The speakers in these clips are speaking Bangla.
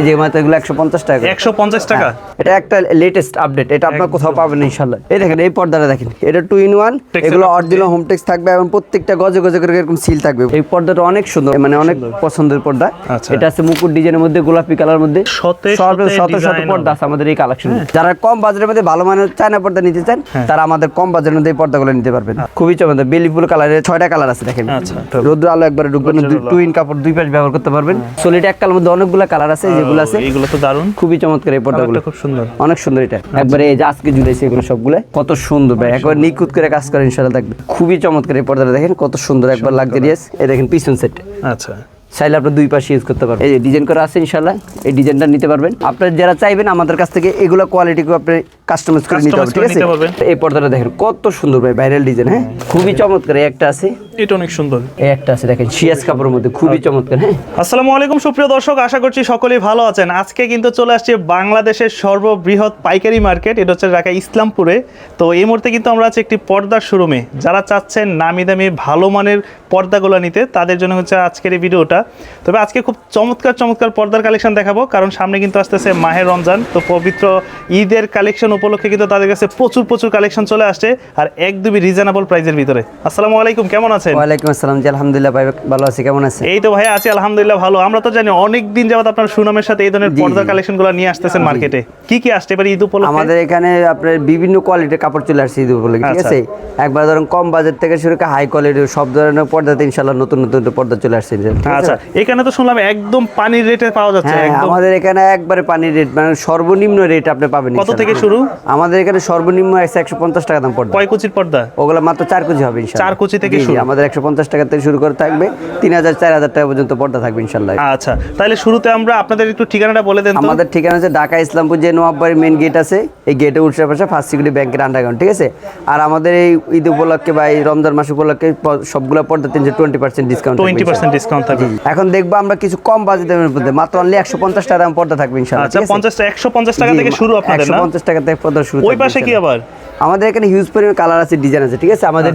এই যে মাত্র এগুলো 150 টাকা 150 টাকা। এটা একটা লেটেস্ট আপডেট, এটা আপনারা কোথাও পাবেন না ইনশাআল্লাহ। এই দেখেন এই পর্দাটা দেখেন, এটা 2 in 1, এগুলো অরিজিনাল হোম টেক্স থাকবে এবং প্রত্যেকটা গজে গজে করে এরকম সিল থাকবে। এই পর্দাটা অনেক সুন্দর, মানে অনেক পছন্দের পর্দা। এটা আছে মুকুট ডিজাইনের মধ্যে, গোলাপি কালার মধ্যে, শত শত পর্দা আছে আমাদের এই কালেকশন। যারা কম বাজারের মধ্যে ভালো মানের চায়না পর্দা নিতে চান তারা আমাদের কম বাজারের মধ্যে এই পর্দাগুলো নিতে পারবেন। খুবই চমৎকার বেলি ফুল কালারের 6টা কালার আছে দেখেন। রোদ্র আলো একবারে ঢুকবে না, 2 in কাপড় দুই পাশ ব্যবহার করতে পারবেন। সলিড এক কালার মধ্যে অনেকগুলো কালার আছে, যেগুলো আছে এগুলো তো দারুন, খুবই চমৎকার। এই পর্দাগুলো খুব সুন্দর, অনেক সুন্দর। এটা একবারে এই যে আজকে ঝুলেছে এগুলো সবগুলো কত সুন্দর ভাই, একবার নিখুঁত করে কাজ করে ইনশাআল্লাহ থাকবে। খুবই চমৎকার এই পর্দাটা দেখেন কত সুন্দর, একবার লাক্সারিয়াস। এই দেখেন পিছন সেট, আচ্ছা চাইলে আপনার দুই পাশে ইউজ করতে পারবেন। এই যে ডিজাইন করা আছে ইনশাআল্লাহ, এই ডিজাইনটা নিতে পারবেন। আপনারা যারা চাইবেন আমাদের কাছ থেকে এগুলো কোয়ালিটিকে আপনি কাস্টমাইজ করে নিতে পারবেন, ঠিক আছে? এই পর্দাটা দেখেন কত সুন্দর ভাই, ভাইরাল ডিজাইন। হ্যাঁ খুবই চমৎকার। এই একটা আছে, এটা অনেক সুন্দর। এই একটা আছে দেখেন শিয়াস কাপড়ের মধ্যে, খুবই চমৎকার। হ্যাঁ আসসালামু আলাইকুম সুপ্রিয় দর্শক, আশা করছি সকলেই ভালো আছেন। আজকে কিন্তু চলে আসছে বাংলাদেশের সর্ববৃহৎ পাইকারি মার্কেট, এটা হচ্ছে ঢাকা ইসলামপুরে। তো এই মুহূর্তে কিন্তু আমরা আছি একটি পর্দার শোরুমে। যারা চাচ্ছেন নামি দামি ভালো মানের পর্দাগুলো নিতে, তাদের জন্য হচ্ছে আজকের এই ভিডিওটা। তবে আজকে খুব চমৎকার চমৎকার পর্দার কালেকশন দেখাবো, কারণ সামনে কিন্তু আসতেছে মাহে রমজান। তো পবিত্র ঈদের কালেকশন উপলক্ষে কিন্তু তাদের কাছে প্রচুর কালেকশন চলে আসছে, আর একদমই রিজনেবল প্রাইসের ভিতরে। আসসালামু আলাইকুম, কেমন আছেন? ওয়ালাইকুম আসসালাম। জি আলহামদুলিল্লাহ ভাই ভালো আছি, কেমন আছেন? এই তো ভাই আছি আলহামদুলিল্লাহ ভালো। আমরা তো জানি অনেক দিন যাবত আপনার সুনামের সাথে এই ধরনের পর্দার কালেকশনগুলো নিয়ে আসতেছেন মার্কেটে। কি আসছে এবার ঈদ উপলক্ষে? আমাদের এখানে আপনার বিভিন্ন কোয়ালিটির কাপড় চলে আসছে ঈদ উপলক্ষে, ঠিক আছে? একবার ধরুন কম বাজেট থেকে শুরু করে হাই কোয়ালিটির সব ধরনের পর্দাতে ইনশাআল্লাহ নতুন পর্দা চলে আসছে। আচ্ছা এখানে তো শুনলাম একদম পানির রেটে পাওয়া যাচ্ছে। আমাদের এখানে একবারে পানির রেট, মানে সর্বনিম্ন রেট আপনি পাবেন। কত থেকে শুরু? আমাদের এখানে সর্বনিম্ন 150 টাকা দাম পড়বে। কয় কুচির পর্দা? ওগুলো মাত্র 4 কুচি হবে ইনশাআল্লাহ। 4 কুচি থেকে শুরু। আমাদের 150 টাকা থেকে শুরু করে থাকবে 3000 4000 টাকা পর্যন্ত পর্দা থাকবে ইনশাআল্লাহ। আচ্ছা তাহলে শুরুতে আমরা আপনাদের একটু ঠিকানাটা বলে দেন তো। আমাদের ঠিকানা আছে ঢাকা ইসলামপুর, যে নওয়াববাড়ি মেইন গেট আছে, এই গেটে উঠছে পাশে ফার্স্ট সিকিউরিটি ব্যাংকের আন্ডারগ্রাউন্ড, ঠিক আছে? আর আমাদের এই ঈদ উপলক্ষে বা এই রমজান মাস উপলক্ষে সবগুলো পর্দা 20% ডিসকাউন্ট, 20% ডিসকাউন্ট থাকবে। এখন দেখবো আমরা কিছু কম বাজেটের মধ্যে মাত্র অনলি 150 টাকা দাম পর্দা থাকবে ইনশাআল্লাহ। আচ্ছা 150 টাকা থেকে শুরু আপনাদের, না? 150 টাকা থেকে পর্দা শুরু। ওই পাশে কি আবার? আমাদের এখানে হিউজ পরিমাণ কালার আছে, ডিজাইন আছে, ঠিক আছে? আমাদের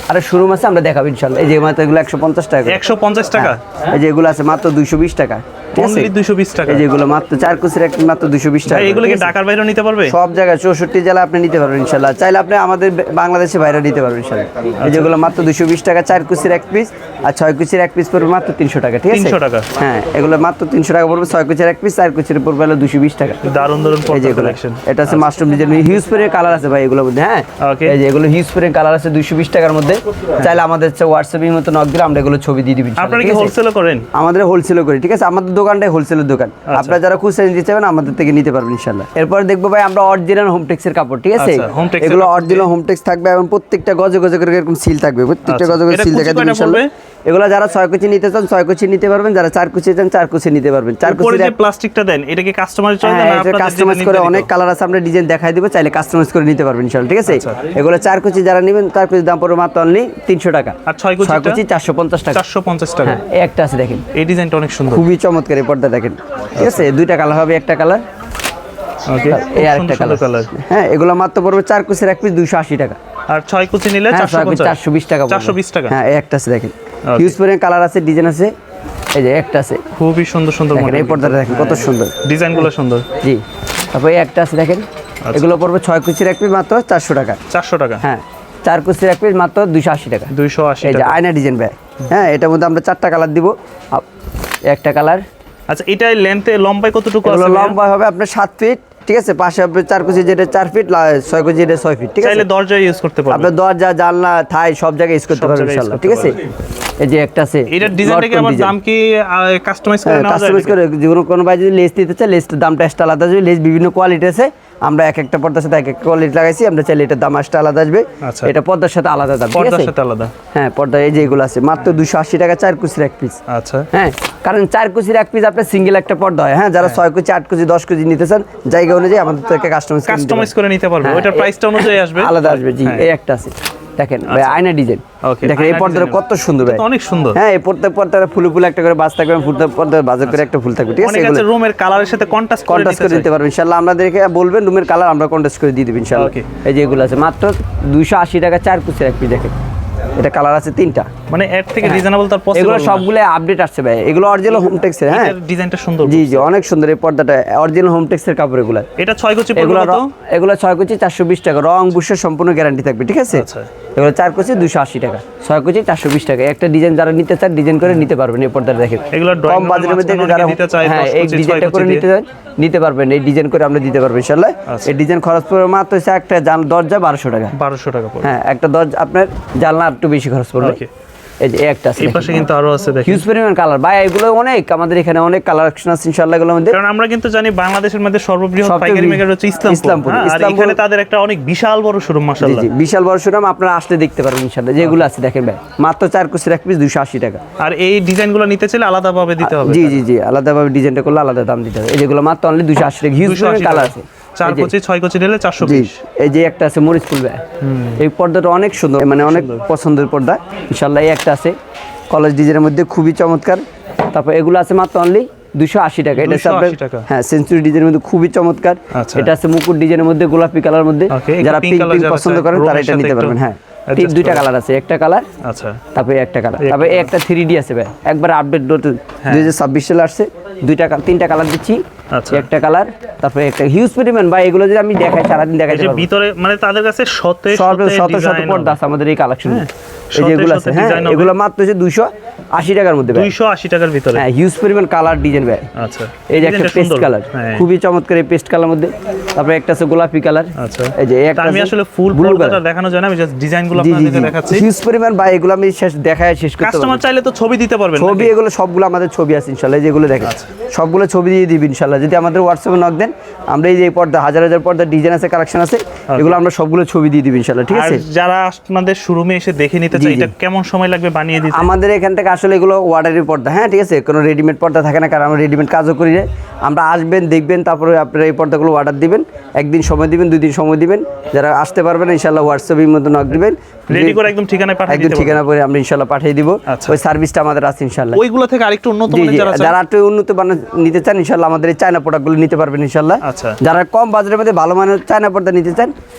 আরে শোরুম আছে, আমরা দেখাবো ইনশাআল্লাহ। এই যে মাত্র এগুলো 150 টাকা। 150 টাকা? এই যে এগুলো আছে মাত্র 220 টাকা, ঠিক আছে? 220 টাকা। এই যেগুলো মাত্র 4 কুচির এক মাত্র 220 টাকা। এগুলো কি ঢাকার বাইরেও নিতে পারবে? সব জায়গায় 64 জেলা আপনি নিতে পারবেন ইনশাআল্লাহ। চাইলে আপনি আমাদের বাংলাদেশে বাইরে নিতে পারবেন ইনশাআল্লাহ। এই যেগুলো মাত্র 220 টাকা, 4 কুচির এক পিস, আর 6 কুচির এক পিস পড়বে মাত্র 300 টাকা, ঠিক আছে? 300 টাকা। হ্যাঁ এগুলো মাত্র 300 টাকা পড়বে। 6 কুচির এক পিস, 4 কুচির পড়বে হলো 220 টাকা। দারুন পর্দা কালেকশন। এটা আছে মাস্টার ডিজাইন, হিউজ পরিমাণ কালার আছে ভাই এগুলোর মধ্যে। হ্যাঁ এই যে এগুলো হিউজ পরিমাণ কালার আছে 220 টাকার মধ্যে। চাইলে আমাদের হোয়াটসঅ্যাপের মতো নক দিলে আমরা এগুলো ছবি দিয়ে দিবি। আপনারা কি হোলসেলও করেন? আমাদের হোলসেলও করি, ঠিক আছে? আমাদের দোকানটাই হোলসেলের দোকান। আপনারা যারা খুচরা নিতে চাইবেন আমাদের থেকে নিতে পারবেন ইনশাআল্লাহ। এরপর দেখবো ভাই আমরা অরিজিনাল হোমটেক্সের কাপড়, ঠিক আছে? এগুলো অরিজিনাল হোমটেক্স থাকবে এবং প্রত্যেকটা গজে গজে করে এরকম সিল থাকবে, প্রত্যেকটা গজে গজে সিল দেখা দিবে ইনশাআল্লাহ। এগুলো যারা 6 কুচি নিতে চান 6 কুচি নিতে পারবেন, যারা 4 কুচি চান 4 কুচি নিতে পারবেন। 4 কুচি যে প্লাস্টিকটা দেন এটা কি কাস্টমাইজ চলে না? আপনারা কাস্টমাইজ করে অনেক কালার আছে, আমরা ডিজাইন দেখাই দিব, চাইলে কাস্টমাইজ করে নিতে পারবেন ইনশাআল্লাহ, ঠিক আছে? এগুলো 4 কুচি যারা নেবেন 4 কুচি দাম পড়বে মাত্র অনলি 300 টাকা। আর 6 কুচি 450 টাকা। 450 টাকা। হ্যাঁ এই একটা আছে দেখেন, এই ডিজাইনটা অনেক সুন্দর, খুবই চমৎকার। এই পর্দা দেখেন, ঠিক আছে? দুইটা কালার হবে, একটা কালার, ওকে, এই আরেকটা কালার। হ্যাঁ এগুলো মাত্র পড়বে 4 কুচির এক পিস 280 টাকা, আর 6 কুচি নিলে 420 টাকা। 420 টাকা। হ্যাঁ এই একটা আছে দেখেন, হিউজ পরিমাণ কালার আছে, ডিজাইন আছে। এই যে একটা আছে খুবই সুন্দর মডেল। এই পর্দাটা দেখেন কত সুন্দর, ডিজাইনগুলো সুন্দর। জি তারপর এই একটা আছে দেখেন, এগুলো পড়বে 6 কুচির এক পিস মাত্র 400 টাকা। 400 টাকা। হ্যাঁ 4 কুচির এক পিস মাত্র 280 টাকা। 280 এই যে টাকা। আয়না ডিজাইন ভাই। হ্যাঁ এটার মধ্যে আমরা 4টা কালার দিব, একটা কালার। আচ্ছা এটা লেন্থে লম্বায় কতটুকু আছে? লম্বা হবে আপনার 7 ফিট, ঠিক আছে? পাশে হবে 4 কুচি যেটা 4 ফিট, 6 কুচি যেটা 6 ফিট, ঠিক আছে? চাইলে দরজা ইউজ করতে পারবেন। আপনি দরজা জানলা থাই সব জায়গায় ইউজ করতে পারবেন ইনশাআল্লাহ, ঠিক আছে? এই যে একটা আছে, এটার ডিজাইনটা কি আমার দাম কি কাস্টমাইজ করে নেওয়া যায়? কাস্টমাইজ করে যেকোনো কোনো ভাই যদি লেস দিতে চায় লেসের দামটা এক্সট্রা আলাদা আসবে। লেস বিভিন্ন কোয়ালিটি আছে, আমরা এক একটা পর্দার সাথে এক এক কোয়ালিটি লাগাইছি, আমরা চাইলে এটার দাম এক্সট্রা আলাদা আসবে। এটা পর্দার সাথে আলাদা দাম, ঠিক আছে? পর্দার সাথে আলাদা। হ্যাঁ পর্দা এই যে এগুলো আছে মাত্র 280 টাকা, 4 কুচির এক পিস। আচ্ছা হ্যাঁ কারণ 4 কুচির এক পিস আপনার সিঙ্গেল একটা পর্দা হয়। হ্যাঁ যারা 6 কুচি 8 কুচি 10 কুচি নিতে চান জায়গা অনুযায়ী আমাদের থেকে কাস্টমাইজ করে নিতে পারবে, ওটার প্রাইসটা অনুযায়ী আসবে, আলাদা আসবে। জি এই একটা আছে দেখেন ভাই, আয়না ডিজাইন। দেখেন এই পর্দাটা কত সুন্দর ভাই, অনেক সুন্দর। হ্যাঁ এই পর্দাটা ফুলে ফুলে একটা করে বাজ থাকবে, পর্দার বাজার করে একটা ফুল থাকবে, ঠিক আছে? এগুলো রুমের কালারের সাথে কন্ট্রাস্ট করে দিতে পারবেন ইনশাআল্লাহ। আমাদেরকে বলবেন রুমের কালার আমরা কন্ট্রাস্ট করে দিয়ে দেব ইনশাআল্লাহ। এই যে এগুলো আছে মাত্র 280 টাকা, 4 কুচির এক পিস দেখেন। এটা কালার আছে 3টা। মানে এর থেকে রিজনেবল তার পসিবল এগুলো সবগুলো আপডেট আসছে ভাই, এগুলো অরিজিনাল হোমটেক্স এর। হ্যাঁ, এর ডিজাইনটা সুন্দর। জি জি, অনেক সুন্দর এই পর্দাটা, অরিজিনাল হোমটেক্স এর কাপড় এগুলো। এটা 6 কুচি পড়বে এগুলো কত? এগুলো 6 কুচি 420 টাকা, রং বুশের সম্পূর্ণ গ্যারান্টি থাকবে, ঠিক আছে। আচ্ছা। এগুলো 4 কুচি 280 টাকা, 6 কুচি 420 টাকা। একটা ডিজাইন যারা নিতে চান ডিজাইন করে নিতে পারবেন এই পর্দাটা দেখেন। এগুলো কম বাজেটের মধ্যে যারা হ্যাঁ এই ডিজাইনটা করে নিতে পারবেন, এই ডিজাইন করে আমরা দিতে পারবো ইনশাআল্লাহ। এই ডিজাইন খরচ পড়বে মাত্র হচ্ছে একটা দরজা 1200 টাকা। 1200 টাকা পড়বে। হ্যাঁ, একটা দরজা আপনার জানলা একটু বেশি খরচ পড়বে। ওকে, এই যে একটা আছে, এই পাশে কিন্তু আরো আছে দেখেন, হিউজ পরিমাণ কালার ভাই। এগুলো অনেক আমাদের এখানে অনেক কালেকশন আছে ইনশাআল্লাহ এগুলোর মধ্যে। কারণ আমরা কিন্তু জানি বাংলাদেশের মধ্যে সর্ববৃহৎ সবচেয়ে পাইকারি মার্কেট হচ্ছে ইসলামপুর। আর এখানে তাদের একটা অনেক বিশাল বড় শোরুম মাশাআল্লাহ। জি জি, বিশাল বড় শোরুম, আপনারা আসলে দেখতে পারবেন ইনশাআল্লাহ। যেগুলো আছে দেখেন ভাই, মাত্র 4 কুচির এক পিস 280 টাকা। আর এই ডিজাইনগুলো নিতে চাইলে আলাদাভাবে দিতে হবে। জি জি জি, আলাদাভাবে ডিজাইনটা করলে আলাদা দাম দিতে হবে। এই যেগুলো মাত্র অনলি 280 টাকা, হিউজ পরিমাণ কালার আছে। 4 কুচি 6 কুচি নিলে 420। জি, এই যে একটা আছে মরিচ ফুল ভাই, এই পর্দাটা অনেক সুন্দর, মানে অনেক পছন্দের পর্দা ইনশাআল্লাহ। এই একটা আছে কলেজ ডিজাইনের মধ্যে খুবই চমৎকার। তারপর এগুলো আছে মাত্র অনলি 280 টাকা। এটা আছে আপনার হ্যাঁ সেঞ্চুরি ডিজাইনের মধ্যে খুবই চমৎকার। এটা আছে মুকুট ডিজাইনের মধ্যে গোলাপি কালার মধ্যে, যারা পিঙ্ক পছন্দ করেন তারা এটা নিতে পারবেন। হ্যাঁ, ঠিক দুইটা কালার আছে, একটা কালার আচ্ছা, তারপরে একটা কালার, তারপরে একটা 3D আছে ভাই, একবার আপডেট 2026 সালে আসছে। তিনটা কালার দিচ্ছি, একটা কালার, তারপরে একটা হিউজ পরিমাণ ভাই। এগুলো যদি আমি দেখাই সারাদিন দেখাইতে পারবো। ভিতরে মানে তাদের কাছে শত পর্দা আছে আমাদের এই কালেকশন। এই যেগুলো আছে হ্যাঁ, এগুলো মাত্র হচ্ছে 280 টাকার মধ্যে, 280 টাকার ভিতরে। হ্যাঁ, হিউজ পরিমাণ কালার ডিজাইন ভাই। আচ্ছা, এই যে একটা পেস্ট কালার, খুবই চমৎকার এই পেস্ট কালার মধ্যে। তারপরে একটা আছে গোলাপি কালার। আচ্ছা, এই যে একটা আমি আসলে ফুল পর্দাটা দেখানো যায় না, আমি জাস্ট ডিজাইনগুলো আপনাদেরকে দেখাচ্ছি। হিউজ পরিমাণ ভাই, এগুলো আমি দেখায় শেষ করতে পারবো। কাস্টমার চাইলে তো ছবি দিতে পারবেন। ছবি এগুলো সবগুলো আমাদের ছবি আছে ইনশাআল্লাহ, যেগুলো দেখেন সবগুলো ছবি দিয়ে দিবি ইনশাআল্লাহ। যদি আমাদের হোয়াটসঅ্যাপে নক দেন, আমরা এই যে পর্দা হাজার হাজার পর্দা ডিজাইন আছে, কালেকশন আছে, এগুলো আমরা সবগুলো ছবি দিয়ে দিবি ইনশাআল্লাহ, ঠিক আছে। যারা আপনাদের শোরুমে এসে দেখে নিতে চায়, এটা কেমন সময় লাগবে বানিয়ে দিতে? আমাদের এখান থেকে আসলে এগুলো অর্ডারের পর্দা, হ্যাঁ ঠিক আছে, কোনো রেডিমেড পর্দা থাকে না, কারণ আমরা রেডিমেড কাজও করি না। আমরা আসবেন, দেখবেন, তারপরে আপনারা এই পর্দাগুলো অর্ডার দিবেন। একদিন সময় দিবেন, 2 দিন সময় দিবেন। যারা আসতে পারবেন ইনশাআল্লাহ হোয়াটসঅ্যাপের মধ্যে নক দিবেন, রেডি করে একদম ঠিকানায় পাঠিয়ে দিতে, একদম ঠিকানা পরে আমরা ইনশাআল্লাহ পাঠিয়ে দিব। ওই সার্ভিসটা আমাদের আছে ইনশাআল্লাহ। ওইগুলো থেকে আরেকটু উন্নত মানের যারা একটু উন্নত মানের নিতে চান ইনশাআল্লাহ আমাদের এই চায়না প্রোডাক্টগুলো নিতে পারবেন ইনশাআল্লাহ। আচ্ছা, যারা কম বাজেটের মধ্যে ভালো মানের চায়না পর্দা নিতে চান,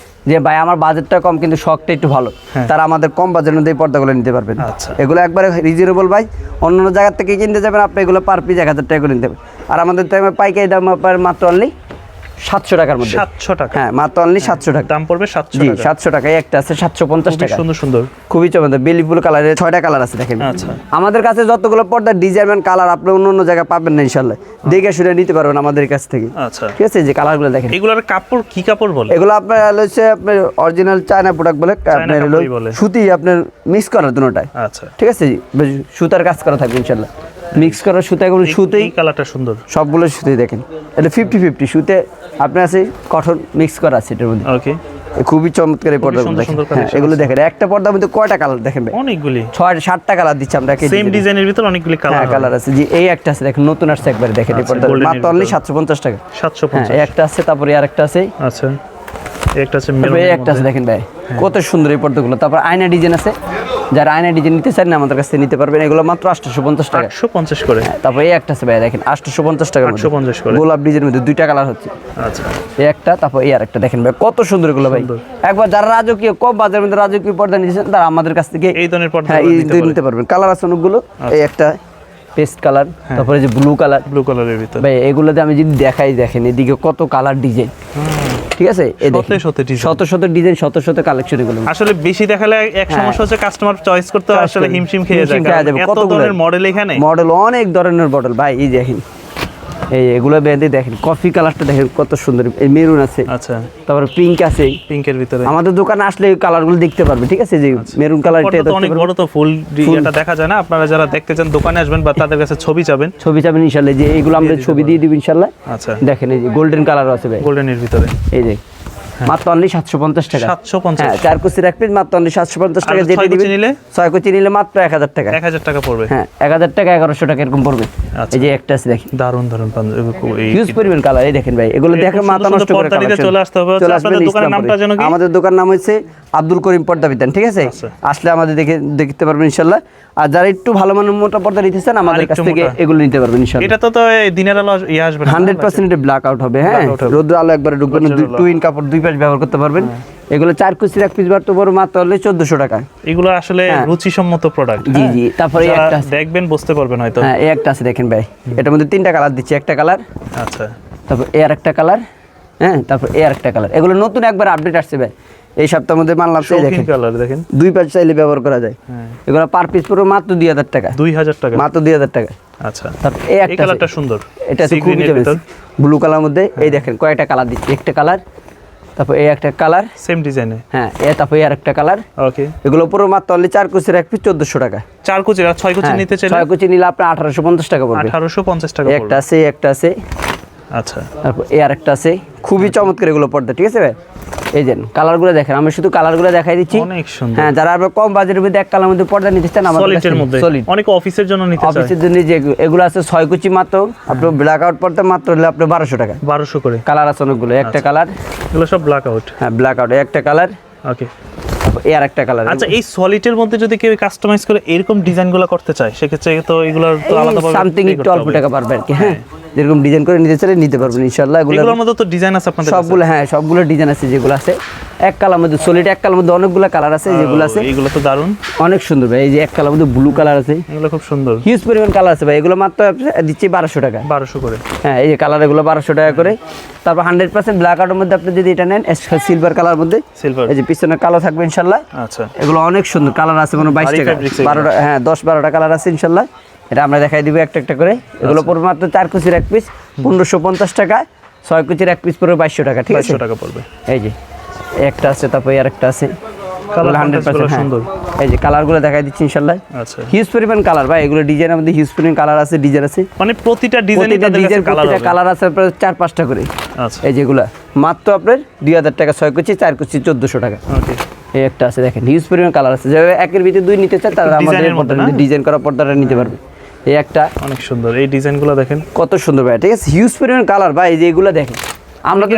যে ভাই আমার বাজেটটা কম কিন্তু শখটা একটু ভালো, তারা আমাদের কম বাজেটের মধ্যে এই পর্দাগুলো নিতে পারবেন। এগুলো একবারে রিজনেবল ভাই, অন্য জায়গা থেকে কিনতে যাবেন আপনি, এগুলো পার পিস 1000 টাকা করে নিতে পারবেন। আর আমাদের টাইমে পাইকারি দাম মাত্র অনলি 700 টাকার মধ্যে। 700 টাকা? হ্যাঁ, মাত্র অনলি 700 টাকা দাম পড়বে। 700 টাকা? 700 টাকা। একটা আছে 750 টাকা, সুন্দর সুন্দর, খুবই চমৎকার বেলি ফুল কালারের 6টা কালার আছে দেখেন। আচ্ছা, আমাদের কাছে যতগুলো পর্দা ডিজাইন কালার আপনি অন্য জায়গায় পাবেন না ইনশাআল্লাহ, দেখে শুনে নিতে পারবেন আমাদের কাছ থেকে। আচ্ছা, ঠিক আছে, যে কালারগুলো দেখেন। এগুলোর কাপড় কি কাপড় বলে? এগুলো আপনার হচ্ছে আপনার অরিজিনাল চায়না প্রোডাক্ট বলে, আপনার হলো সুতি, আপনার মিক্স করা দুটোটাই। আচ্ছা, ঠিক আছে, সুতার কাজ করা থাকবে ইনশাআল্লাহ, মিক্স করা সুতা। এগুলো সুতেই, কালারটা সুন্দর, সবগুলো সুতেই দেখেন। এটা 50-50 সুতে আপনার আছে, কটন মিক্স করা আছে এটার মধ্যে। ওকে, খুবই চমৎকার এই পর্দাগুলো দেখেন। এগুলো দেখেন, একটা পর্দার মধ্যে কয়টা কালার দেখেন ভাই? অনেকগুলি, 6-7টা কালার দিচ্ছি আমরা। সেম ডিজাইনের ভিতর অনেকগুলি কালার আছে। জি, এই একটা আছে দেখেন, নতুন আসছে একবারে দেখেন। এই পর্দা মাত্র অনলি 750 টাকা। 750? এই একটা আছে, তারপরে আরেকটা আছে। আচ্ছা, এই একটা আছে, এই একটা আছে দেখেন ভাই, কত সুন্দর এই পর্দাগুলো। তারপর আয়না ডিজাইন আছে, যারা আয়না ডিজাইন নিতে চান না আমাদের কাছ থেকে নিতে পারবেন। এগুলো মাত্র 850 টাকা। 850 করে? তারপর এই একটা আছে ভাই দেখেন, 850 টাকা। 850 করে, গোলাপ ডিজাইনের মধ্যে 2টা কালার হচ্ছে। আচ্ছা, এই একটা, তারপর এই আরেকটা দেখেন ভাই, কত সুন্দর এগুলো ভাই। একবার যারা রাজকীয় কম বাজারের মধ্যে রাজকীয় পর্দা নিতেছেন, তারা আমাদের কাছ থেকে এই ধরনের পর্দা নিতে পারবেন। কালার আছে অনেকগুলো। এই একটা পেস্ট কালার, তারপরে যে ব্লু কালারের ভিতরে ভাই, এগুলোতে আমি যদি দেখাই, দেখেন এদিকে কত কালার ডিজাইন। ঠিক আছে, এই দেখেন শত শত ডিজাইন, শত শত কালেকশন। এগুলো আসলে বেশি দেখালে এক সমস্যা হচ্ছে, কাস্টমার চয়েস করতে আসলে হিমশিম খেয়ে যায়। কত ধরনের মডেল এখানে, মডেল অনেক ধরনের মডেল ভাই। এই দেখেন, এই এগুলো বেঁধে দেখেন, কফি কালারটা দেখেন কত সুন্দর। এই মেরুন আছে, আচ্ছা, তারপরে পিঙ্ক আছে। পিঙ্কের ভিতরে আমাদের দোকানে আসলে এই কালারগুলো দেখতে পারবে। ঠিক আছে, যে মেরুন কালারটা তো অনেক বড়, তো ফুল এটা দেখা যায় না। আপনারা যারা দেখতে চান দোকানে আসবেন বা তাদের কাছে ছবি চাবেন ইনশাআল্লাহ। যে এগুলো আমরা ছবি দিয়ে দিব ইনশাআল্লাহ। আচ্ছা, দেখেন এই যে গোল্ডেন কালার আছে ভাই, গোল্ডেনের ভিতরে। এই যে মাত্র অনলি 750 টাকা। 750? হ্যাঁ, 4 কুচির এক পিস মাত্র অনলি 750 টাকা। যেটা দিবেন নিলে 6 কুচি নিলে মাত্র 1000 টাকা। 1000 টাকা পড়বে? হ্যাঁ, 1000 টাকা, 1100 টাকা এরকম পড়বে। এই যে একটা আছে দেখেন, দারুন হিউজ পরিমাণ কালার। এই দেখেন ভাই, এগুলো দেখে মাথা নষ্ট করে চলে আসতে হবে। আপনাদের দোকানের নামটা জানো কি? আমাদের দোকানের নাম হচ্ছে আব্দুল করিম পর্দা বিতান। ঠিক আছে, আসলে আমাদের দেখতে পারবেন ইনশাআল্লাহ। আর যারা একটু ভালো মানের মোটা পর্দা নিতে চান, আমাদের কাছ থেকে এগুলো নিতে পারবেন ইনশাআল্লাহ। এটা তো দিনের আলো আসবে না, 100% ব্ল্যাক আউট হবে। হ্যাঁ, রোদ্র আলো একবারে ঢুকবে না। টুইন কাপড়, দুই পাশ ব্যবহার করতে পারবেন। এগুলো 4 কুচির এক পিস বাড়তে পারো মাত্র হলে 1400 টাকা। এগুলো আসলে রুচিসম্মত প্রোডাক্ট। জি জি। তারপরে এই একটা আছে, দেখবেন বুঝতে পারবেন হয়তো। হ্যাঁ এই একটা আছে দেখেন ভাই, এটার মধ্যে 3টা কালার দিচ্ছি, একটা কালার, আচ্ছা, তারপর এই আরেকটা কালার, হ্যাঁ তারপর এই আরেকটা কালার। এগুলো নতুন একবার আপডেট আসছে ভাই এই সপ্তাহের মধ্যে মানলাম। সেই দেখেন কালার দেখেন, দুই পাশ চাইলে ব্যবহার করা যায়। এগুলো পার পিস পুরো মাত্র 2000 টাকা। 2000 টাকা মাত্র 2000 টাকা। আচ্ছা, তারপর এই এই একটা কালারটা সুন্দর, এটা আছে খুবই ব্লু কালার মধ্যে। এই দেখেন কয়টা কালার দিচ্ছি, একটা কালার, তারপর এই একটা কালার সেম ডিজাইনে, হ্যাঁ তারপর এই আরেকটা কালার। ওকে, এগুলো পুরো মাত্র অনলি 4 কুচির এক পিস 1400 টাকা। 4 কুচি আর 6 কুচি নিতে চাইলে 6 কুচি নিলে আপনার 1850 টাকা পড়বে। 1850 টাকা একটা পড়বে। আছে, একটা আছে, আচ্ছা, তারপর এই আরেকটা আছে, খুবই চমৎকার এগুলো পর্দা, ঠিক আছে ভাই। এই যে কালারগুলো দেখেন, আমি শুধু কালারগুলো দেখাই দিচ্ছি। অনেক সুন্দর। হ্যাঁ, যারা আবার কম বাজেটের মধ্যে এক কালার মধ্যে পর্দা নিতে চান আমাদের সলিডের মধ্যে, সলিড অনেক অফিসের জন্য নিতে চায়, অফিসের জন্য যে এগুলো আছে 6 কুচি মাত্র আপনার ব্ল্যাক আউট পর্দা মাত্র হলে আপনার 1200 টাকা। 1200 করে। কালার আছে অনেকগুলো, একটা কালার, এগুলো সব ব্ল্যাক আউট। হ্যাঁ ব্ল্যাক আউট একটা কালার, ওকে। এই আরেকটা কালার। আচ্ছা, এই সলিডের মধ্যে যদি কেউ কাস্টমাইজ করে এরকম ডিজাইনগুলো করতে চায় সেক্ষেত্রে তো এগুলোর তো আলাদাভাবে সামথিং একটু অল্প টাকা পারবে আর কি। হ্যাঁ, যেরকম ডিজাইন করে নিতে চাইলে নিতে পারবেন ইনশাআল্লাহ। এগুলোর মধ্যে তো ডিজাইন আছে আপনাদের কাছে? সবগুলো, হ্যাঁ সবগুলো ডিজাইন আছে, যেগুলো আছে এক কালার মধ্যে সলিড, এক কালার মধ্যে অনেকগুলো কালার আছে যেগুলো আছে। এগুলো তো দারুন, অনেক সুন্দর ভাই। এই যে এক কালার মধ্যে ব্লু কালার আছে, এগুলো খুব সুন্দর, হিউজ পরিমাণ কালার আছে ভাই। এগুলো মাত্র দিচ্ছি 1200 টাকা। 1200 করে। হ্যাঁ, এই যে কালার এগুলো 1200 টাকা করে। তারপর 100% ব্ল্যাক আউটের মধ্যে আপনি যদি এটা নেন, সিলভার কালার মধ্যে, সিলভার, এই যে পিছনে কালো থাকবে ইনশাআল্লাহ। আচ্ছা, এগুলো অনেক সুন্দর কালার আছে, কোনো 22 টাকা 12টা, হ্যাঁ 10-12টা কালার আছে ইনশাআল্লাহ। এটা আমরা দেখাই দিব একটা একটা করে। এগুলো পড়বে মাত্র 4 কুচির এক পিস 1550 টাকা, 6 কুচির এক পিস পড়বে 2200 টাকা, ঠিক আছে? 2200 টাকা পড়বে। এই যে একটা আছে, তারপর আর একটা আছে, কালার 100% সুন্দর। এই যে কালারগুলো দেখাই দিচ্ছি ইনশাআল্লাহ। আচ্ছা, হিউজ পরিমাণ কালার ভাই, এগুলো ডিজাইনের মধ্যে হিউজ পরিমাণ কালার আছে, ডিজাইন আছে, মানে প্রতিটা ডিজাইনে তাদের কাছে কালার হবে। কালার আছে আপনার 4-5টা করে। আচ্ছা, এই যেগুলা মাত্র আপনার 2000 টাকা, 6 কুচি, 4 কুচি 1400 টাকা। ওকে। এই একটা আছে দেখেন, হিউজ পরিমাণ কালার আছে, যেভাবে একের ভিতরে দুই নিতে চায় তারা আমাদের ডিজাইন করা পর্দাটা নিতে পারবে। এই একটা অনেক সুন্দর, এই ডিজাইনগুলো দেখেন কত সুন্দর ভাই, ঠিক আছে? হিউজ পরিমাণ কালার ভাই, এই যে এগুলো দেখেন। আমরা তো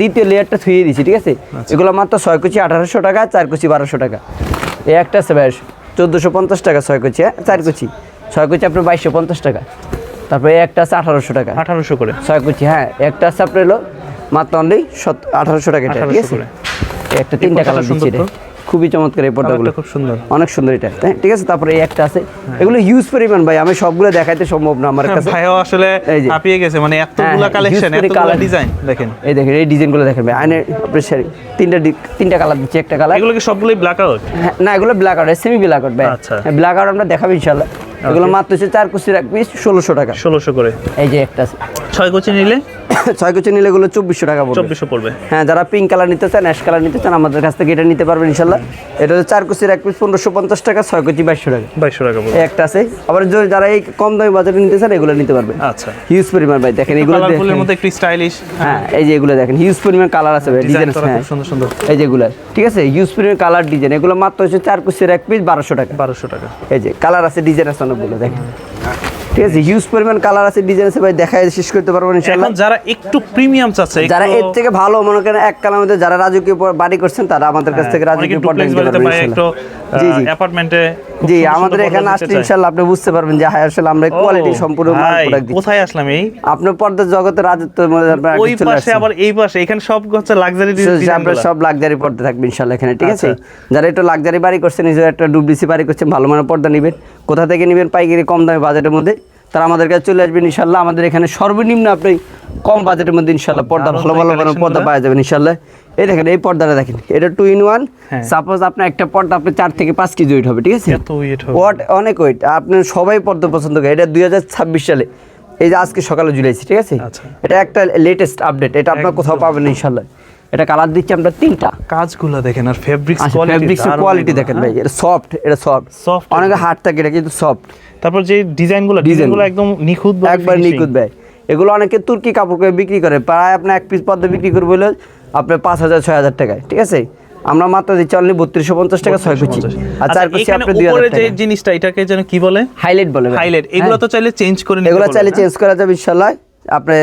দ্বিতীয় লেয়ারটা থুয়ে দিয়েছি, ঠিক আছে? এগুলো মাত্র 6 কুচি 1800 টাকা, 4 কুচি 1200 টাকা। এই একটা আছে ভাই 1450 টাকা, 6 কুচি, 4 কুচি 6 কুচি আপনার 2250 টাকা। তারপরে এই একটা আছে 1800 টাকা, 1800 করে 6 কুচি। হ্যাঁ, একটা আছে আপনার হলো মাত্র অনলি 1800 টাকা, এটা ঠিক আছে? একটা 3টা কালার দিচ্ছি, এটা খুবই চমৎকার এই পর্দাগুলো, খুব সুন্দর, অনেক সুন্দর এটা, ঠিক আছে? তারপরে এই একটা আছে, এগুলো হিউজ পরিমাণ ভাই, আমি সবগুলো দেখাইতে সম্ভব না আমার কাছে। ভাইও আসলে হাঁপিয়ে গেছে, মানে এতগুলা কালেকশন, এতগুলা ডিজাইন দেখেন। এই দেখেন এই ডিজাইনগুলো দেখেন ভাই, আইনের আপনার তিনটা কালার দিচ্ছি, একটা কালার। এগুলো কি সবগুলোই ব্ল্যাক আউট? না, এগুলো black out, semi black out ভাই। আচ্ছা, ব্ল্যাক আউট আমরা দেখাবো ইনশাআল্লাহ। এগুলো মাত্র হচ্ছে 4 কুচি এক পিস 1600 টাকা, 1600 করে। এই যে একটা আছে 6 কুচি নিলে 6 কুচি নিলে এগুলো 2400 টাকা পড়বে। 2400 পড়বে। হ্যাঁ, যারা পিঙ্ক কালার নিতে চান, অ্যাশ কালার নিতে চান, আমাদের কাছ থেকে এটা নিতে পারবেন ইনশাআল্লাহ। এটা হচ্ছে 4 কুচির এক পিস 1550 টাকা, 6 কুচি 2200 টাকা, 2200 টাকা পড়বে। এই একটা আছে। আবার যারা এই কম দামি বাজারে নিতে চান, এগুলো নিতে পারবেন। আচ্ছা, হিউজ পরিমাণ ভাই, দেখেন এগুলো কালারফুলের মধ্যে একটু স্টাইলিশ। হ্যাঁ, এই যে এগুলো দেখেন, হিউজ পরিমাণ কালার আছে ভাই, ডিজাইন আছে, হ্যাঁ সুন্দর সুন্দর, এই যেগুলো, ঠিক আছে? হিউজ পরিমাণ কালার ডিজাইন, এগুলো মাত্র হচ্ছে 4 কুচির এক পিস 1200 টাকা, 1200 টাকা। এই যে কালার আছে, ডিজাইন আছে অনেকগুলো, দেখেন ঠিক আছে? হিউজ পরিমাণ কালার আছে, ডিজাইন আছে ভাই, দেখায় শেষ করতে পারবো ইনশাআল্লাহ। এখন যারা একটু প্রিমিয়াম চাচ্ছে, যারা এর থেকে ভালো মনে করেন এক কালার মধ্যে যারা রাজকীয় বাড়ি করছেন, তারা আমাদের কাছ থেকে রাজকীয় পর্দা নিতে পারবেন ইনশাআল্লাহ। জি জি, অ্যাপার্টমেন্টে জি, আমাদের এখানে আসলে ইনশাআল্লাহ আপনি বুঝতে পারবেন যে হ্যাঁ আসলে আমরা কোয়ালিটি সম্পূর্ণ মাল প্রোডাক্ট দিই। কোথায় আসলাম এই আপনার পর্দার জগতে রাজত্বের মধ্যে আপনারা ওই পাশে, আবার এই পাশে, এখানে সব হচ্ছে লাক্সারি ডিজাইন, আমরা সব লাক্সারি পর্দা থাকবে ইনশাআল্লাহ এখানে, ঠিক আছে? যারা একটু লাক্সারি বাড়ি করছেন, নিজের একটা ডুপ্লিসি বাড়ি করছেন, ভালো মানের পর্দা নেবেন, কোথা থেকে নেবেন? পাইকারি কম দামে বাজেটের মধ্যে, তারা আমাদের কাছে চলে আসবেন ইনশাআল্লাহ। আমাদের এখানে সর্বনিম্ন আপনি কম বাজেটের মধ্যে ইনশাআল্লাহ পর্দা ভালো ভালো পর্দা পাওয়া যাবেন ইনশাআল্লাহ। এই দেখেন এই পর্দাটা দেখেন, এটা 2 in 1। সাপোজ আপনার একটা পর্দা আপনি 4 থেকে 5 কেজি ওয়েট হবে, ঠিক আছে? এত ওয়েট হবে, ওয়াট অনেক ওয়েট। আপনি সবাই পর্দা পছন্দ করে। এটা 2026 সালে, এই যে আজকে সকালে ঝুলাইছি, ঠিক আছে? এটা একটা লেটেস্ট আপডেট, এটা আপনার কোথাও পাবেন না ইনশাআল্লাহ। এটা কালার দিচ্ছি আমরা 3টা। কাজগুলো দেখেন, আর ফেব্রিক্স কোয়ালিটি দেখেন ভাই, এটা সফট, এটা সফট, অনেক হার্ড থাকে, এটা কিন্তু সফট। তারপর যে ডিজাইনগুলো একদম নিখুঁত, একবার নিখুঁত ভাই। এগুলো অনেকে তুর্কি কাপড় করে বিক্রি করে, প্রায় আপনার এক পিস পর্দা বিক্রি করবে বলে আপনার 5000-6000 টাকায়, ঠিক আছে? আমরা মাত্র দিচ্ছি অনলি 3250 টাকা, 6 কুচি, আর 4 কুচি আপনি 2000 টাকা। যে জিনিসটা, এটাকে যেন কি বলে? হাইলাইট বলে। হাইলাইট, এগুলো তো চাইলে চেঞ্জ করে নিতে পারবেন, এগুলো চাইলে চেঞ্জ করা যাবে ইনশাআল্লাহ। আপনি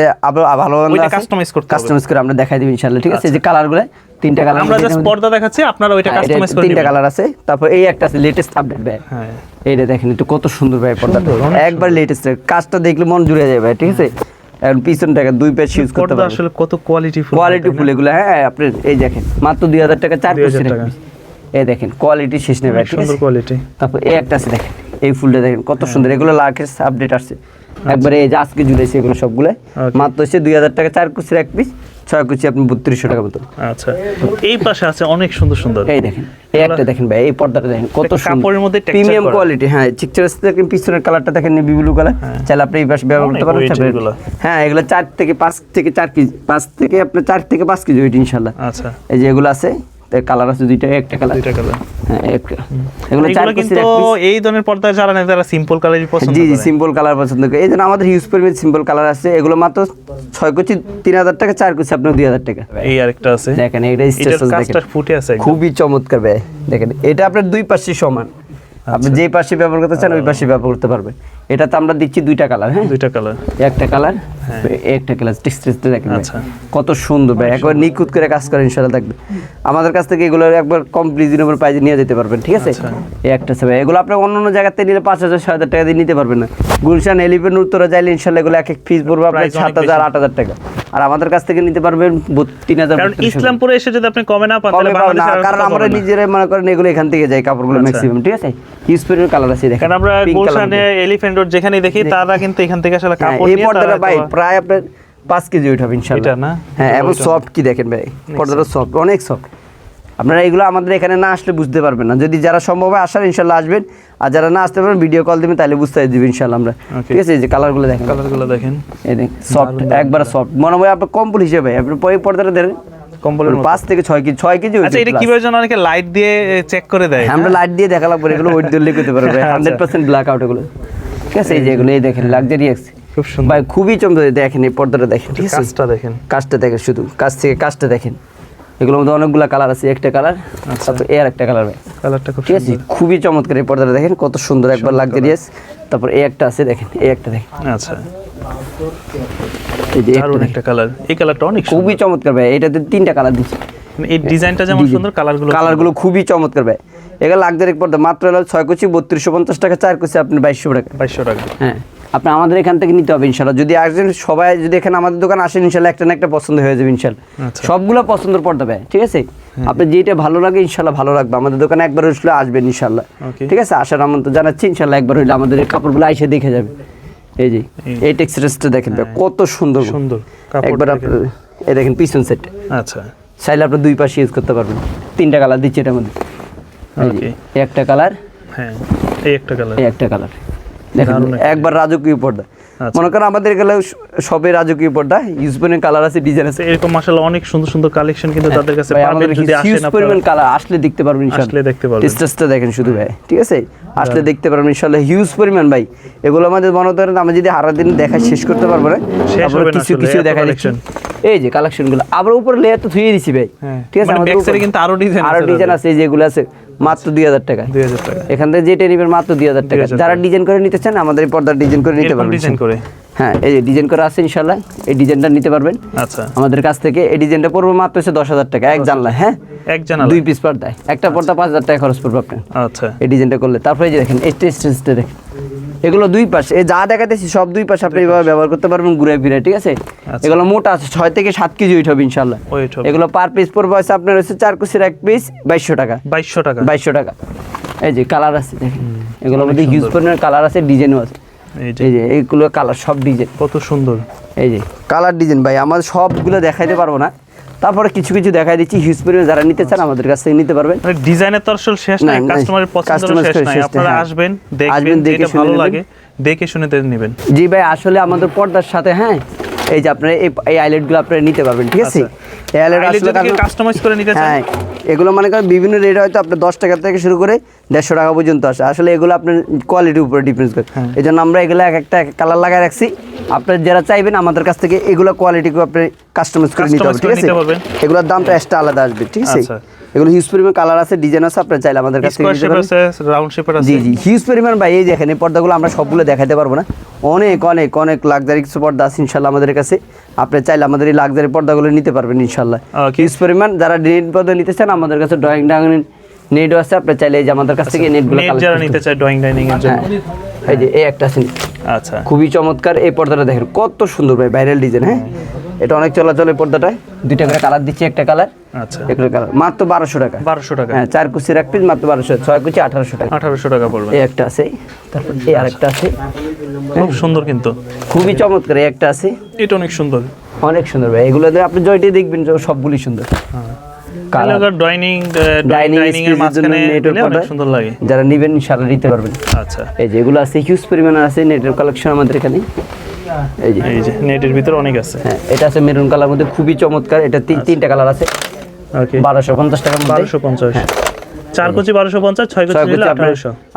ভালো কাস্টমাইজ করে আমরা দেখাই দিব ইনশাআল্লাহ, ঠিক আছে? যে কালারগুলো 3টা কালার আমরা জাস্ট পর্দা দেখাচ্ছি, আপনারা ওইটা কাস্টমাইজ করে নেবেন। 3টা কালার আছে। তারপর এই একটা আছে লেটেস্ট আপডেট ভাই, এইটা দেখেন একটু কত সুন্দর ভাই পর্দাটা, একবার লেটেস্ট, কাজটা দেখলে মন জুড়ে যাবে ভাই, ঠিক আছে? এখন পিছনটাকে দুই পাশ ইউজ করতে পর্দা পারবেন। আসলে কত কোয়ালিটিফুল কোয়ালিটিফুল এগুলো, হ্যাঁ আপনি এই দেখেন মাত্র 2000 টাকা 4 পিস 2000 টাকা। এই দেখেন কোয়ালিটি শেষ নেই ভাই, ঠিক সুন্দর আছে? কোয়ালিটি। তারপর এই একটা আছে দেখেন, এই ফুলটা দেখেন কত সুন্দর, এগুলো লাকেস্ট আপডেট আসছে একবারে, এই যে আজকে জুড়েছে এগুলো সবগুলো Okay. মাত্র হচ্ছে 2000 টাকা 4 কুচির এক পিস, 6 কুচি আপনি 3200 টাকা মতো। আচ্ছা, এই পাশে আছে অনেক সুন্দর সুন্দর। এই দেখেন এই একটা দেখেন ভাই, এই পর্দাটা দেখেন কত একটা সুন্দর, কাপড়ের মধ্যে texture প্রিমিয়াম করা। কোয়ালিটি। হ্যাঁ চিকচার দেখেন, পিছনের কালারটা দেখেন নেভি ব্লু কালার, চাইলে আপনি এই পাশে ব্যবহার অনেক করতে পারেন। weight তারপরে- এগুলো। হ্যাঁ এগুলো 4 থেকে 4 কেজি, 5 থেকে আপনার 4 থেকে 5 কেজি ওয়েট ইনশাআল্লাহ। আচ্ছা, এই যে এগুলো আছে, কালার আছে দুইটা, একটা কালার, দুইটা কালার। হ্যাঁ একটা, এগুলো 4 এগুলো পিসের কিন্তু এক পিস। এই ধরনের পর্দা যারা নেয় তারা সিম্পল কালারই পছন্দ জি জি করে। সিম্পল কালার পছন্দ করে, এই জন্য আমাদের হিউজ পরিমাণ সিম্পল কালার আছে। এগুলো মাত্র 6 কুচি 3000 টাকা, 4 কুচি আপনার 2000 টাকা। এই আরেকটা আছে, দেখেন এটা এটার স্টেশন কাজটা দেখেন ফুটে আছে একদম। খুবই চমৎকার ভাই, দেখেন এটা আপনার দুই পাশে সমান, আপনি যেই পাশে ব্যবহার করতে চান ওই পাশে ব্যবহার করতে পারবেন। এটাতে আমরা দিচ্ছি দুইটা কালার, হ্যাঁ দুইটা কালার। একটা কালার একটা কালার, টেক্সচারটা দেখেন ভাই, আচ্ছা। কত সুন্দর ভাই, একবার নিখুঁত করে কাজ করে ইনশাআল্লাহ থাকবে। আমাদের কাছ থেকে এগুলো একবার কম রিজনেবল প্রাইসে নিয়ে যেতে পারবেন, ঠিক আছে? আচ্ছা। এই একটা আছে ভাই, এগুলো আপনি অন্য অন্য জায়গাতে নিলে 5000 6000 টাকা দিয়ে নিতে পারবেন না। গুলশান এলিফেন্ট উত্তরা যাইলে ইনশাআল্লাহ এগুলো এক এক পিস পড়বে আপনার Price অনেক 7000 8000 টাকা, আর আমাদের কাছ থেকে নিতে পারবেন 3000 কারণ 3200 ইসলামপুরে এসে যদি আপনি কমে না পান তাহলে কমে পাবেন না, বাংলাদেশে আর কারণ কোথাও আমরা পাবেন না। নিজেরাই মনে করেন এগুলো এখান থেকে যাই কাপড়গুলো আচ্ছা। ম্যাক্সিমাম, ঠিক আছে? হিউজ পরিমাণ কালার আছে দেখেন, কারণ আমরা pink color গুলশানে মধ্যে। এলিফ্যান্ট রোড যেখানেই দেখি তারা কিন্তু এখান থেকে আসলে হ্যাঁ, কাপড় এই নিয়ে পর্দাটা তারা ভাই তো- প্রায় আপনার 5 কেজি ওয়েট হবে ইনশাআল্লাহ। এটা না? হ্যাঁ, এটা এবং ওইটা। সফট কি দেখেন ভাই, পর্দাটা সফট, অনেক সফট। আপনারা এগুলো আমাদের এখানে না আসলে বুঝতে পারবেন না, যদি যারা সম্ভব হয় আসার ইনশাআল্লাহ আসবেন, আর যারা না আসতে পারবেন ভিডিও কল দিবেন, তাহলে বুঝতে দিবেন ইনশাআল্লাহ আমরা, Okay. ঠিক আছে? এই যে কালারগুলো দেখেন, কালারগুলো দেখেন, এই দেখেন সফট, একবার সফট, মনে হয় আপনার কম্বল হিসেবে আপনি পরে পর্দাটা দেন কম্বলের মতো। 5 থেকে 6 কেজি, 6 কেজি আচ্ছা, এটা কিভাবে যেন অনেকে লাইট দিয়ে চেক করে দেয়। আমরা লাইট দিয়ে দেখা লাগবে, এগুলো ওয়েট দিলে করতে পারবে 100% ব্ল্যাক আউট এগুলো, ঠিক আছে? এই যে এগুলো এই দেখেন লাক্সারিয়াস, খুব সুন্দর। ভাই খুবই চমৎকার, দেখেন এই পর্দাটা দেখেন, ঠিক আছে? কাজটা দেখেন, কাজটা দেখেন, শুধু কাজ থেকে কাজটা দেখেন, এগুলোর মধ্যে অনেকগুলো কালার আছে, একটা কালার তারপর এর একটা কালার ভাই, কালারটা খুব ঠিক আছে? সুন্দর। খুবই চমৎকার এই পর্দাটা দেখেন কত সুন্দর, একবার লাক্সারিয়াস। তারপর এই একটা আছে দেখেন, এই একটা দেখেন, আচ্ছা, এই যে একটা দারুণ দেখেন, একটা কালার। এই কালারটা অনেক সুন্দর। খুবই চমৎকার ভাই, এটাতে 3টা কালার দিচ্ছি, মানে এই ডিজাইনটা যেমন সুন্দর, কালারগুলো কালারগুলো খুবই চমৎকার ভাই। এগুলো লাক্সারি পর্দা মাত্র হলো 6 কুচি 3250 টাকা, 4 কুচি আপনি 2200 টাকা। 2200 টাকা। হ্যাঁ, আপনি আমাদের এখান থেকে নিতে হবে ইনশাআল্লাহ। যদি আসেন সবাই, যদি এখানে আমাদের দোকান আসেন ইনশাআল্লাহ একটা না একটা পছন্দ হয়ে যাবে ইনশাআল্লাহ। আচ্ছা। সবগুলো পছন্দের পর্দা ভাই, ঠিক আছে? আপনি যেটা ভালো লাগে ইনশাআল্লাহ ভালো লাগবে, আমাদের দোকানে একবার হলে আসবেন ইনশাআল্লাহ, Okay. ঠিক আছে? আসার আমন্ত্রণ জানাচ্ছি ইনশাআল্লাহ, একবার হইলে আমাদের এই কাপড়গুলো আইসা দেখে যাবে। এই যে এই টেক্সচারটা দেখেন ভাই, কত সুন্দর সুন্দর কাপড় একবার দেখেন। আপনার এই দেখেন পিছন সেট, আচ্ছা, চাইলে আপনি দুই পাশে ইউজ করতে পারবেন। 3টা কালার দিচ্ছি এটার মধ্যে, এই যে, Okay. এই একটা কালার, হ্যাঁ, এই একটা কালার। এই একটা কালার দেখেন, দারুণ একটা একবার রাজকীয় পর্দা। আচ্ছা। মনে করেন আমাদের গেলে সবে রাজকীয় পর্দা, ইউজ পরিমাণ কালার আছে, ডিজাইন আছে। এরকম মাশাআল্লাহ অনেক সুন্দর সুন্দর কালেকশন কিন্তু তাদের কাছে ভাই, পাবেন আমাদের যদি হিউজ আসেন পরিমাণ আপনারা। কালার, আসলে দেখতে পারবেন ইনশাআল্লাহ, আসলে দেখতে পারবেন। টেস্টটা দেখেন শুধু ভাই, ঠিক আছে? আসলে দেখতে পারবেন ইনশাআল্লাহ, হিউজ পরিমাণ ভাই। এগুলো আমাদের মনে করেন আমরা যদি সারা দিন দেখা শেষ করতে পারবো না, শেষ তারপরে হবে না কিছু আসলে, কিছু এত দেখা দিচ্ছি। collection। এই যে কালেকশনগুলো আবার উপরে লেয়ার তো ধুয়ে দিছি ভাই, হ্যাঁ, ঠিক আছে? মানে আমাদের back side এ উপরে কিন্তু আরো ডিজাইন আরো ডিজাইন আছে, এই যেগুলো আছে মাত্র 2000 টাকা। 2000 টাকা। এখান থেকে যেটা নেবেন মাত্র 2000 টাকা। 2000 যারা ডিজাইন করে নিতে চান আমাদের এই পর্দার ডিজাইন করে নিতে এরকম পারবেন ডিজাইন করে। হ্যাঁ, এই যে ডিজাইন করা আছে ইনশাআল্লাহ, এই ডিজাইনটা নিতে পারবেন আচ্ছা, আমাদের কাছ থেকে। এই ডিজাইনটা পড়বে মাত্র 10,000 টাকা এক জানলা, হ্যাঁ? এক জানালা। 2 পিস পর্দায় একটা পর্দা 5000 টাকা খরচ পড়বে আপনার আচ্ছা, এই ডিজাইনটা করলে। তারপরে এই যে দেখেন এই টেস্টটা দেখেন, এগুলো দুই পাশ, এই যা দেখাতেছি সব দুই পাশ আপনি এইভাবে ব্যবহার করতে পারবেন ঘুরে ফিরে, ঠিক আছে? আচ্ছা। এগুলো মোটা আছে, 6 থেকে 7 কেজি ওয়েট হবে ইনশাআল্লাহ। Weight হবে। এগুলো পার পিস পড়বে হচ্ছে আপনার হচ্ছে 4 কুচির এক পিস 2200 টাকা, 2200 টাকা। 2200 টাকা। এই যে কালার আছে দেখেন, এগুলোর মধ্যে হিউজ পরিমাণের কালার আছে, ডিজাইনও আছে। এই যে এই যে এইগুলো কালার সব ডিজাইন, কত সুন্দর। এই যে কালার ডিজাইন ভাই, আমাদের সবগুলো দেখাইতে পারবো না, তারপরে কিছু কিছু দেখাই দিচ্ছি। হিউজ পরিমাণে যারা নিতে চান আমাদের কাছ থেকে নিতে পারবেন। মানে ডিজাইনের তো আসলে শেষ নাই, না, কাস্টমারের পছন্দের customer শেষ নাই। শেষ নাই, আপনারা হ্যাঁ। আসবেন, আসবেন, দেখবেন, দেখে যেটা শুনে ভালো নেবেন। লাগে দেখে শুনে নেবেন। জি ভাই, আসলে আমাদের পর্দার সাথে, হ্যাঁ, এই যে আপনারা এই আইলেটগুলো আপনারা নিতে পারবেন, ঠিক আছে? এই আইলেট আইলে আসলে যদি কাস্টমাইজ করে নিতে চান, হ্যাঁ, এগুলো মনে করেন বিভিন্ন রেট হয়তো আপনার 10 টাকা থেকে শুরু করে 150 টাকা পর্যন্ত আসে। আসলে এগুলো আপনার কোয়ালিটির উপরে ডিপেন্ড করে, এই জন্য আমরা এগুলো এক একটা কালার লাগায় রাখছি। আপনার যারা চাইবেন আমাদের কাছ থেকে এগুলো কোয়ালিটিকে আপনি কাস্টমাইজ করে নিতে Customize পারবেন, ঠিক করে আছে? নিতে পারবেন। এগুলোর দামটা এক্সট্রা আলাদা আসবে, ঠিক আছে? আচ্ছা। এগুলো হিউজ পরিমাণ কালার আছে, ডিজাইন আছে, আপনার চাইলে আমাদের কাছ থেকে স্কয়ার নিতে শেপ পারবেন। আছে, রাউন্ড শেপের আছে। জি জি, হিউজ পরিমাণ ভাই। এই দেখেন এই পর্দাগুলো আমরা সবগুলো দেখাতে পারবো না, অনেক অনেক অনেক লাক্সারি কিছু পর্দা আছে ইনশাল্লাহ আমাদের কাছে। আপনি চাইলে আমাদের এই লাক্সারি পর্দাগুলো নিতে পারবেন ইনশাল্লাহ। Okay. হিউজ পরিমাণ যারা নেট পর্দা নিতে চান আমাদের কাছে ড্রয়িং নেটও আছে, আপনি চাইলে এই যে আমাদের কাছ থেকে নেটগুলো নেট যারা নিতে চায় ড্রয়িং ডাইনিং এর জন্য। হ্যাঁ, এই যে এই একটা আছে, আচ্ছা খুবই চমৎকার। এই পর্দাটা দেখেন কত সুন্দর ভাই, ভাইরাল ডিজাইন। হ্যাঁ, এটা অনেক চলাচল এই পর্দাটায়। 2টা করে কালার দিচ্ছি, একটা কালার আচ্ছা একটা কালার, মাত্র 1200 টাকা। 1200 টাকা। হ্যাঁ, 4 কুচির এক পিস মাত্র 1200, 6 কুচি 1800 টাকা। 1800 টাকা পড়বে। এই একটা আছে, তারপর এই আরেকটা আছে, খুব সুন্দর কিন্তু, খুবই চমৎকার। এই একটা আছে, এটা অনেক সুন্দর, অনেক সুন্দর ভাই। এগুলো দিয়ে আপনি জয়টি দেখবেন যে সবগুলি সুন্দর। কালার ডাইনিং এর মাঝখানে দিলে অনেক সুন্দর লাগে। যারা নেবেন ইনশাআল্লাহ নিতে পারবেন। আচ্ছা, এই যে এগুলো আছে, হিউজ পরিমাণে আছে নেটের কালেকশন আমাদের এখানে। এই যে নেটের ভিতরে অনেক আছে। হ্যাঁ, এটা আছে মেরুন কালার মধ্যে, খুবই চমৎকার। এটা 3টা কালার আছে। ওকে, 1250 টাকার মধ্যে। 1250। 4 কুচি 1250, 6 কুচি নিলে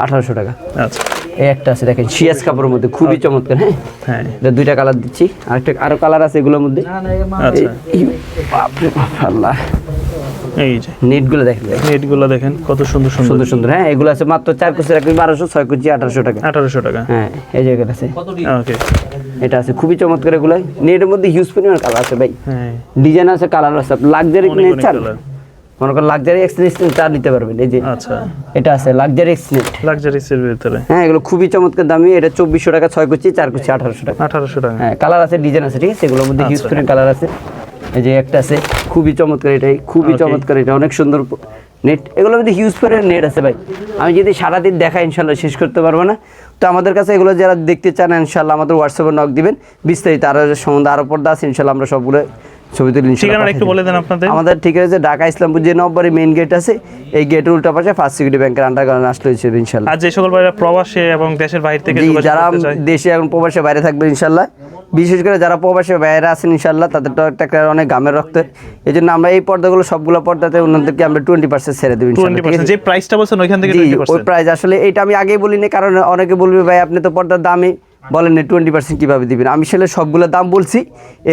1800 টাকা। আচ্ছা, এই একটা আছে দেখেন, শিয়াস কাপড়ের মধ্যে, খুবই চমৎকার। হ্যাঁ হ্যাঁ, এটা 2টা কালার দিচ্ছি, আরো কালার আছে এগুলোর মধ্যে। আচ্ছা, বাপরে বাপ, আল্লাহ, এই যে নেটগুলো দেখেন, নেটগুলো দেখেন কত সুন্দর সুন্দর সুন্দর সুন্দর। হ্যাঁ, এগুলো আছে মাত্র 4 কুচি রাখবেন 1200, 6 কুচি 1800 টাকা। 1800 টাকা। হ্যাঁ, এই জায়গাটা আছে, ওকে, এটা আছে, খুবই চমৎকার। এগুলো নেটের মধ্যে হিউজ পরিমাণ কালার আছে ভাই, হ্যাঁ, ডিজাইন আছে, কালার আছে। লাক্সারি অনেক নেট চান, কালার। মনে করেন লাক্সারি এক্সনেট চা নিতে পারবেন। এই যে আচ্ছা, এটা আছে লাক্সারি এক্সনেট। লাক্সারিসের ভিতরে, হ্যাঁ, এগুলো খুবই চমৎকার দামি। এটা 2400 টাকা, 6 কুচি 4 কুচি 1800 টাকা। 1800 টাকা। হ্যাঁ, কালার আছে, ডিজাইন আছে, ঠিক আছে। এগুলোর মধ্যে হিউজ আচ্ছা। পরিমাণ কালার আছে। এই যে একটা আছে, খুবই চমৎকার। এটাই খুবই Okay. চমৎকার, এটা অনেক সুন্দর নেট। এগুলোর মধ্যে হিউজ পরিমাণ নেট আছে ভাই, আমি যদি সারাদিন দেখাই ইনশাল্লাহ শেষ করতে পারবো না। তো আমাদের কাছে এগুলো যারা দেখতে চান ইনশাল্লাহ আমাদের হোয়াটসঅ্যাপে নক দিবেন, বিস্তারিত আরও সম্বন্ধে আরও পর্দা আছে ইনশাল্লাহ, আমরা সবগুলো ছবি তুলি ইনশাল্লাহ। ঠিকানা একটু বলে দেন আপনাদের। আমাদের ঠিকানা আছে ঢাকা ইসলামপুর যে নম্বরে মেইন গেট আছে, এই গেটের উল্টা পাশে ফার্স্ট সিকিউরিটি ব্যাংকের আন্ডারগ্রাউন্ড আসলে হয়েছে ইনশাল্লাহ। আর যে সকল ভাইরা প্রবাসে এবং দেশের বাইরে থেকে জি, যোগাযোগ যারা করতে চায়, দেশে এখন প্রবাসে বাইরে থাকবেন ইনশাল্লাহ, বিশেষ করে যারা প্রবাসে বাইরে আছেন ইনশাল্লাহ, তাদের তো একটা অনেক গামের রক্ত। এই জন্য আমরা এই পর্দাগুলো সবগুলো পর্দাতে ওনাদেরকে আমরা 20% ছেড়ে দেবো ইনশাল্লাহ, ঠিক 20% আছে? যে প্রাইসটা বলছেন ওইখান থেকে জি, ওই 20%। প্রাইস আসলে এটা আমি আগেই বলিনি, কারণ অনেকে বলবে ভাই আপনি তো পর্দার দামই বলেন 20% কিভাবে দিবেন। আমি আসলে সবগুলো দাম বলছি,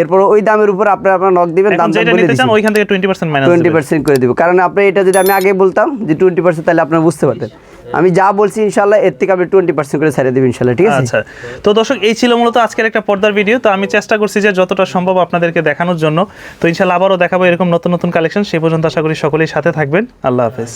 এরপর ওই দামের উপর আপনারা নক দিবেন, এখন দাম যেটা বলে নিতে চান দিচ্ছি। ওইখান থেকে 20% মাইনাস 20% করে দিব, কারণ আপনি এটা যদি আমি আগে বলতাম যে 20%, তাহলে আপনারা বুঝতে পারতেন। আমি যা বলছি ইনশাল্লাহ এর থেকে আমি 20% করে ছেড়ে দেব ইনশাল্লাহ, ঠিক আছে? আচ্ছা, তো দর্শক এই ছিল মূলত আজকের একটা পর্দার ভিডিও। তো আমি চেষ্টা করছি যে যতটা সম্ভব আপনাদেরকে দেখানোর জন্য। তো ইনশাল্লাহ আবারও দেখাবো এরকম নতুন নতুন কালেকশন। সেই পর্যন্ত আশা করি সকলেই সাথে থাকবেন। আল্লাহ হাফেজ।